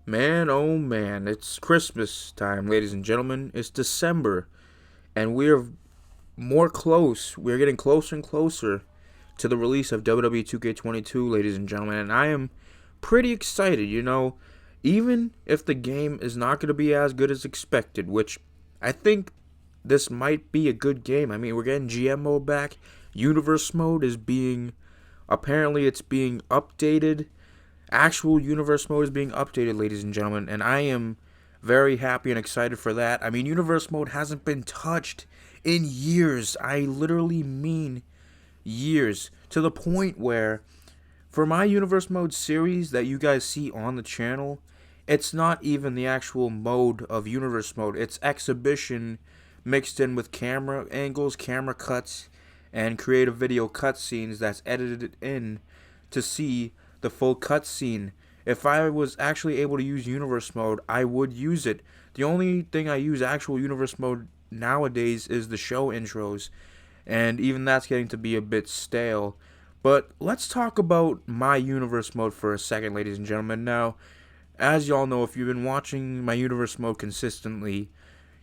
Man, oh man, it's Christmas time, ladies and gentlemen. It's December, and we're getting closer and closer to the release of WWE 2K22, ladies and gentlemen, and I am pretty excited, even if the game is not going to be as good as expected, which I think this might be a good game. I mean, we're getting GM mode back. Universe mode apparently it's being updated. Actual universe mode is being updated, ladies and gentlemen, and I am very happy and excited for that. I mean, universe mode hasn't been touched in years. I literally mean years, to the point where for my universe mode series that you guys see on the channel, it's not even the actual mode of universe mode. It's exhibition mixed in with camera angles, camera cuts, and creative video cutscenes that's edited in to see the full cutscene. If I was actually able to use universe mode, I would use it. The only thing I use actual universe mode nowadays is the show intros, and even that's getting to be a bit stale. But let's talk about my universe mode for a second, ladies and gentlemen. Now, as y'all know, if you've been watching my universe mode consistently,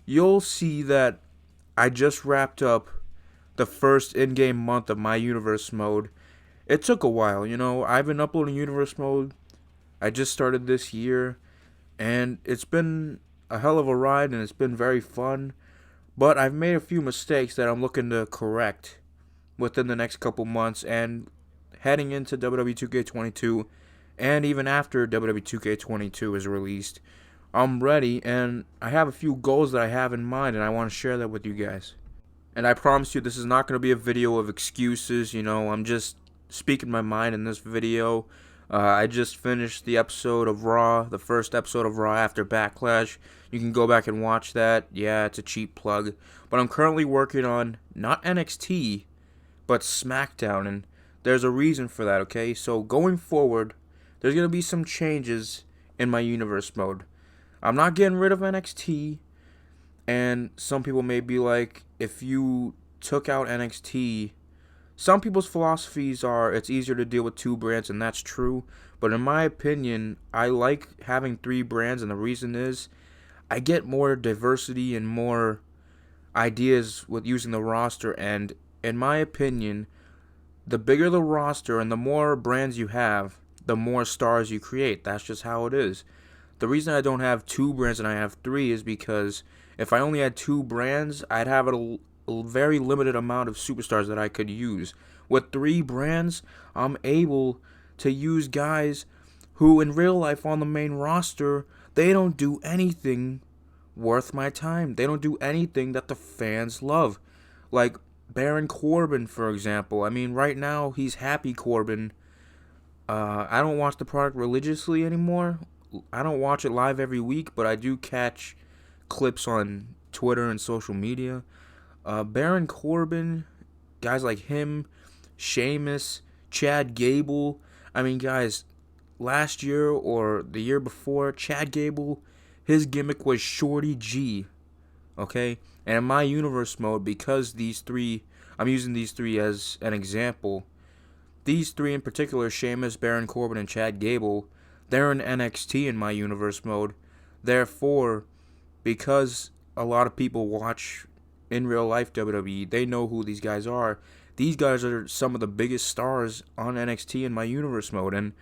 you'll see that I just wrapped up the first in-game month of my universe mode. It took a while, I've been uploading universe mode. I just started this year, and it's been a hell of a ride, and it's been very fun. But I've made a few mistakes that I'm looking to correct within the next couple months, and heading into WWE 2K22, and even after WWE 2K22 is released, I'm ready, and I have a few goals that I have in mind, and I want to share that with you guys. And I promise you, this is not going to be a video of excuses. I'm just speaking my mind in this video. I just finished the episode of Raw, the first episode of Raw after Backlash. You can go back and watch that. Yeah, it's a cheap plug. But I'm currently working on not NXT, but SmackDown, and there's a reason for that, okay? So going forward, there's going to be some changes in my universe mode. I'm not getting rid of NXT, and some people may be like, if you took out NXT, some people's philosophies are it's easier to deal with two brands, and that's true. But in my opinion, I like having three brands, and the reason is I get more diversity and more ideas with using the roster. And in my opinion, the bigger the roster and the more brands you have, the more stars you create. That's just how it is. The reason I don't have two brands and I have three is because if I only had two brands, I'd have a very limited amount of superstars that I could use. With three brands, I'm able to use guys who in real life on the main roster, they don't do anything worth my time. They don't do anything that the fans love. Like Baron Corbin, for example. I mean, right now, he's Happy Corbin. I don't watch the product religiously anymore. I don't watch it live every week, but I do catch clips on Twitter and social media. Baron Corbin, guys like him, Sheamus, Chad Gable. I mean, guys, last year or the year before, Chad Gable, his gimmick was Shorty G. Okay? And in my universe mode, because I'm using these three as an example. These three in particular, Sheamus, Baron Corbin, and Chad Gable, they're in NXT in my universe mode. Therefore, because a lot of people watch in real life WWE, they know who these guys are. These guys are some of the biggest stars on NXT in my universe mode, and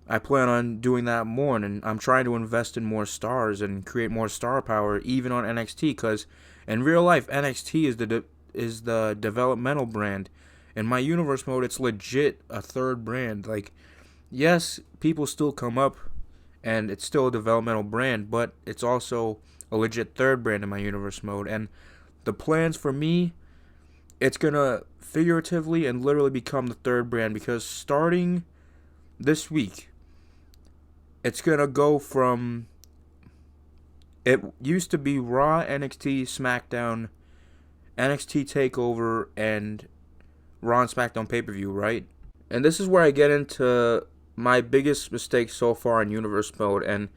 I plan on doing that more, and I'm trying to invest in more stars and create more star power even on NXT, because in real life NXT is the developmental brand. In my universe mode, it's legit a third brand. Like, yes, people still come up and it's still a developmental brand, but it's also a legit third brand in my universe mode. And the plans for me, it's going to figuratively and literally become the third brand, because starting this week, it's going to go from, it used to be Raw, NXT, SmackDown, NXT TakeOver, and Raw and SmackDown pay-per-view, right? And this is where I get into my biggest mistake so far in universe mode, and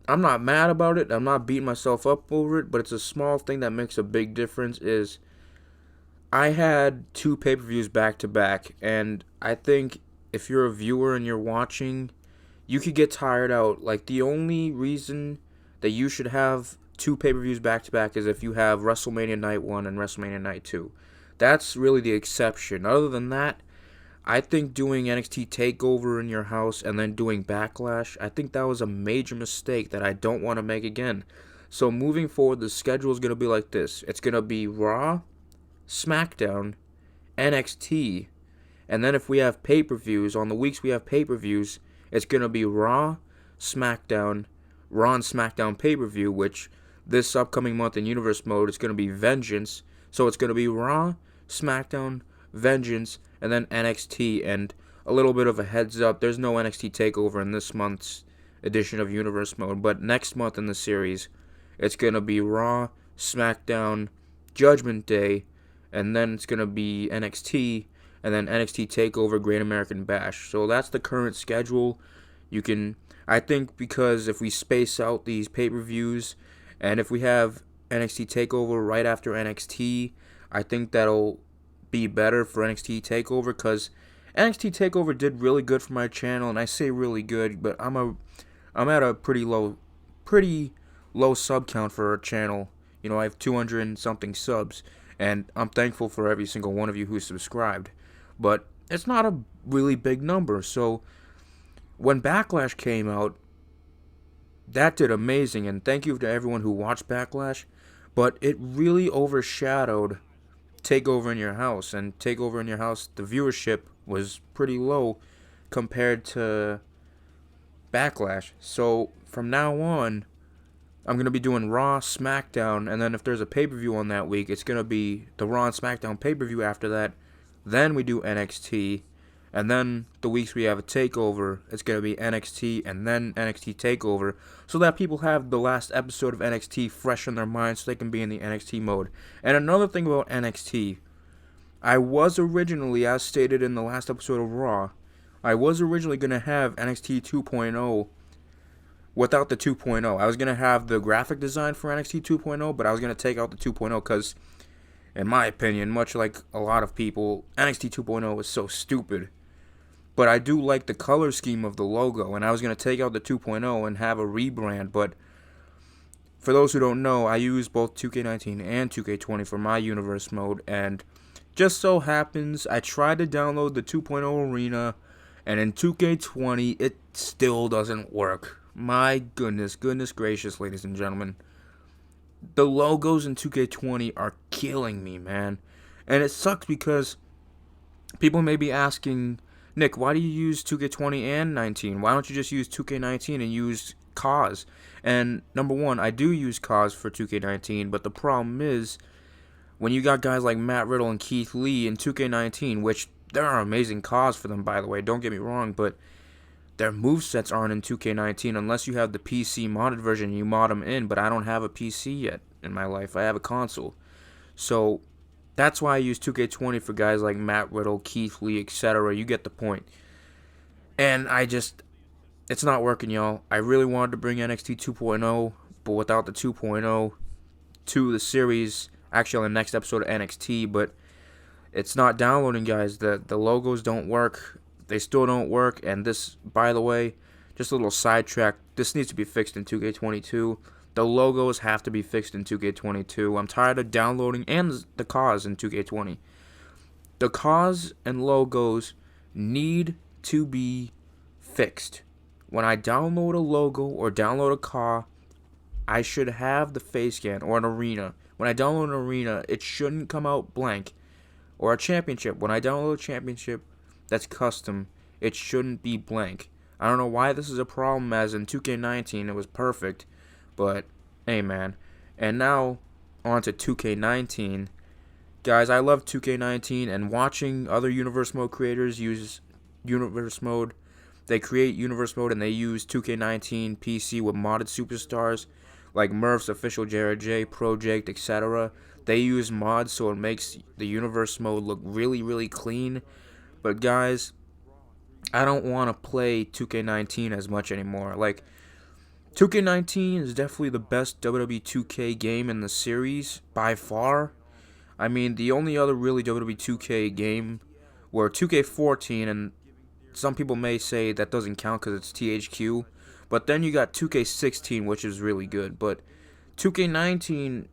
I'm not mad about it. I'm not beating myself up over it, but it's a small thing that makes a big difference. Is I had two pay-per-views back to back, and I think if you're a viewer and you're watching, you could get tired out. Like, the only reason that you should have two pay-per-views back-to-back is if you have WrestleMania Night 1 and WrestleMania Night 2. That's really the exception. Other than that, I think doing NXT TakeOver in your house and then doing Backlash, I think that was a major mistake that I don't want to make again. So moving forward, the schedule is going to be like this. It's going to be Raw, SmackDown, NXT, and then if we have pay-per-views, on the weeks we have pay-per-views, it's going to be Raw, SmackDown, Raw and SmackDown pay-per-view, which this upcoming month in Universe Mode is going to be Vengeance. So it's going to be Raw, SmackDown, Vengeance, and then NXT. And a little bit of a heads up, there's no NXT TakeOver in this month's edition of Universe Mode, but next month in the series, it's going to be Raw, SmackDown, Judgment Day, and then it's going to be NXT, and then NXT TakeOver Great American Bash. So that's the current schedule. I think because if we space out these pay-per-views, and if we have NXT TakeOver right after NXT, I think that'll be better for NXT TakeOver, because NXT TakeOver did really good for my channel, and I say really good, but I'm at a pretty low sub count for a channel. I have 200 and something subs, and I'm thankful for every single one of you who's subscribed. But it's not a really big number. So when Backlash came out, that did amazing, and thank you to everyone who watched Backlash. But it really overshadowed TakeOver in Your House, and TakeOver in Your House, the viewership was pretty low compared to Backlash. So from now on, I'm going to be doing Raw, SmackDown, and then if there's a pay-per-view on that week, it's going to be the Raw and SmackDown pay-per-view after that. Then we do NXT, and then the weeks we have a TakeOver, it's going to be NXT and then NXT TakeOver, so that people have the last episode of NXT fresh in their minds so they can be in the NXT mode. And another thing about NXT, I was originally, as stated in the last episode of Raw, I was originally going to have NXT 2.0 without the 2.0. I was going to have the graphic design for NXT 2.0, but I was going to take out the 2.0 because, in my opinion, much like a lot of people, NXT 2.0 is so stupid. But I do like the color scheme of the logo, and I was going to take out the 2.0 and have a rebrand. But for those who don't know, I use both 2K19 and 2K20 for my universe mode, and just so happens I tried to download the 2.0 arena, and in 2K20 it still doesn't work. My goodness gracious, ladies and gentlemen. The logos in 2K20 are killing me, man. And it sucks because people may be asking, Nick, why do you use 2K20 and 19? Why don't you just use 2K19 and use COS? And number one, I do use COS for 2K19, but the problem is, when you got guys like Matt Riddle and Keith Lee in 2K19, which there are amazing COS for them, by the way, don't get me wrong, but their movesets aren't in 2K19 unless you have the PC modded version, you mod them in, but I don't have a PC yet in my life. I have a console. So that's why I use 2K20 for guys like Matt Riddle, Keith Lee, etc. You get the point. And it's not working, y'all. I really wanted to bring NXT 2.0, but without the 2.0 to the series, actually on the next episode of NXT, but it's not downloading, guys. The logos don't work. They still don't work, and this, by the way, just a little sidetrack, this needs to be fixed in 2K22. The logos have to be fixed in 2K22. I'm tired of downloading, and the COS in 2K20. The COS and logos need to be fixed. When I download a logo or download a COS, I should have the face scan or an arena. When I download an arena, it shouldn't come out blank. Or a championship. When I download a championship that's custom, it shouldn't be blank. I don't know why this is a problem, as in 2K19 it was perfect, but hey, man. And now on to 2K19. Guys, I love 2K19, and watching other Universe Mode creators use Universe Mode, they create Universe Mode and they use 2K19 PC with modded superstars like Murph's Official Jared J, Project, etc. They use mods so it makes the Universe Mode look really clean. But guys, I don't want to play 2K19 as much anymore. Like, 2K19 is definitely the best WWE 2K game in the series, by far. I mean, the only other really WWE 2K game were 2K14, and some people may say that doesn't count because it's THQ. But then you got 2K16, which is really good. But 2K19,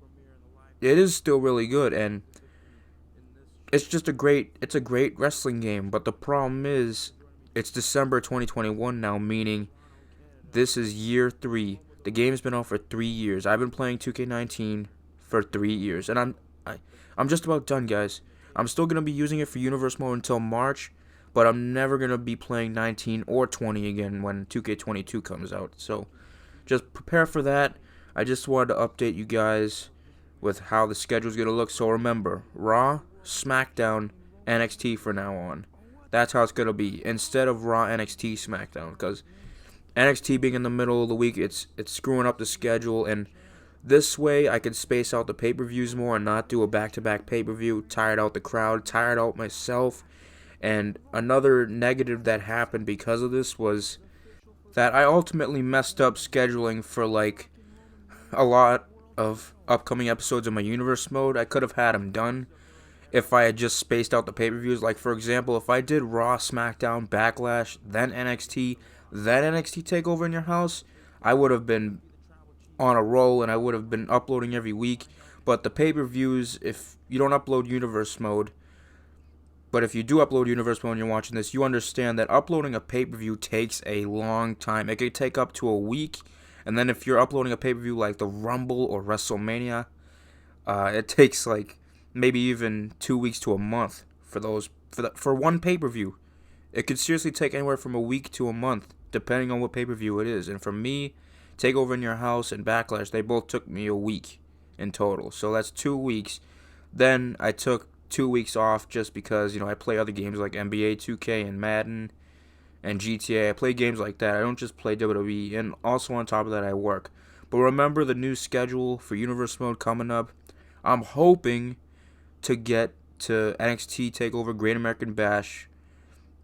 it is still really good, and it's a great wrestling game. But the problem is, it's December 2021 now, meaning this is year 3. The game's been out for 3 years. I've been playing 2K19 for 3 years, and I'm just about done, guys. I'm still gonna be using it for Universe Mode until March, but I'm never gonna be playing 19 or 20 again when 2K22 comes out. So just prepare for that. I just wanted to update you guys with how the schedule's gonna look. So remember, Raw, SmackDown, NXT for now on. That's how it's gonna be instead of Raw, NXT, SmackDown, because NXT being in the middle of the week, it's screwing up the schedule, and this way I can space out the pay-per-views more and not do a back-to-back pay-per-view, tired out the crowd, tired out myself. And another negative that happened because of this was that I ultimately messed up scheduling for like a lot of upcoming episodes of my Universe Mode. I could have had them done if I had just spaced out the pay-per-views. Like, for example, if I did Raw, SmackDown, Backlash, then NXT TakeOver in Your House, I would have been on a roll and I would have been uploading every week. But the pay-per-views, if you don't upload Universe Mode, but if you do upload Universe Mode and you're watching this, you understand that uploading a pay-per-view takes a long time. It could take up to a week. And then if you're uploading a pay-per-view like the Rumble or WrestleMania, it takes like maybe even 2 weeks to a month for one pay-per-view. It could seriously take anywhere from a week to a month, depending on what pay-per-view it is. And for me, TakeOver in Your House and Backlash, they both took me a week in total. So that's 2 weeks. Then I took 2 weeks off just because, I play other games like NBA 2K and Madden and GTA. I play games like that. I don't just play WWE. And also on top of that, I work. But remember the new schedule for Universe Mode coming up. I'm hoping to get to NXT TakeOver Great American Bash,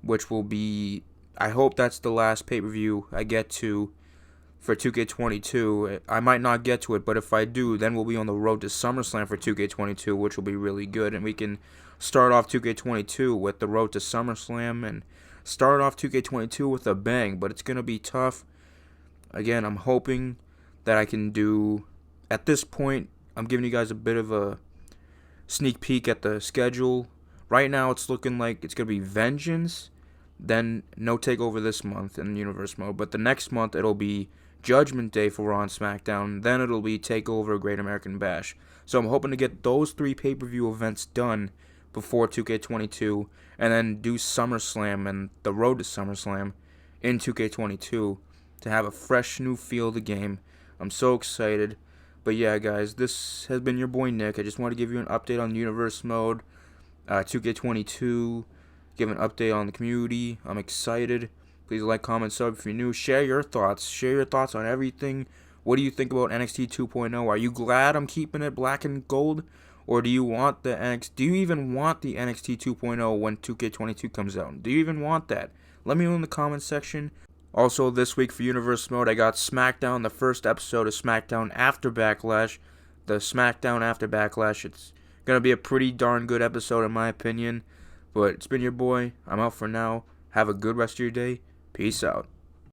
which will be, I hope that's the last pay-per-view I get to for 2K22. I might not get to it, but if I do, then we'll be on the road to SummerSlam for 2K22, which will be really good. And we can start off 2K22 with the road to SummerSlam and start off 2K22 with a bang, but it's going to be tough. Again, I'm hoping that I can do, at this point, I'm giving you guys a bit of a sneak peek at the schedule. Right now, it's looking like it's going to be Vengeance, then no TakeOver this month in Universe Mode, but the next month it'll be Judgment Day for Raw and SmackDown, then it'll be TakeOver Great American Bash. So I'm hoping to get those 3 pay-per-view events done before 2K22, and then do SummerSlam and the road to SummerSlam in 2K22 to have a fresh new feel of the game. I'm so excited. But yeah, guys, this has been your boy Nick. I just want to give you an update on Universe Mode, 2K22, give an update on the community. I'm excited. Please like, comment, sub if you're new. Share your thoughts. Share your thoughts on everything. What do you think about NXT 2.0? Are you glad I'm keeping it black and gold? Or do you want the do you even want the NXT 2.0 when 2K22 comes out? Do you even want that? Let me know in the comment section. Also, this week for Universe Mode, I got SmackDown, the first episode of SmackDown after Backlash. The SmackDown after Backlash. It's going to be a pretty darn good episode in my opinion. But it's been your boy. I'm out for now. Have a good rest of your day. Peace out.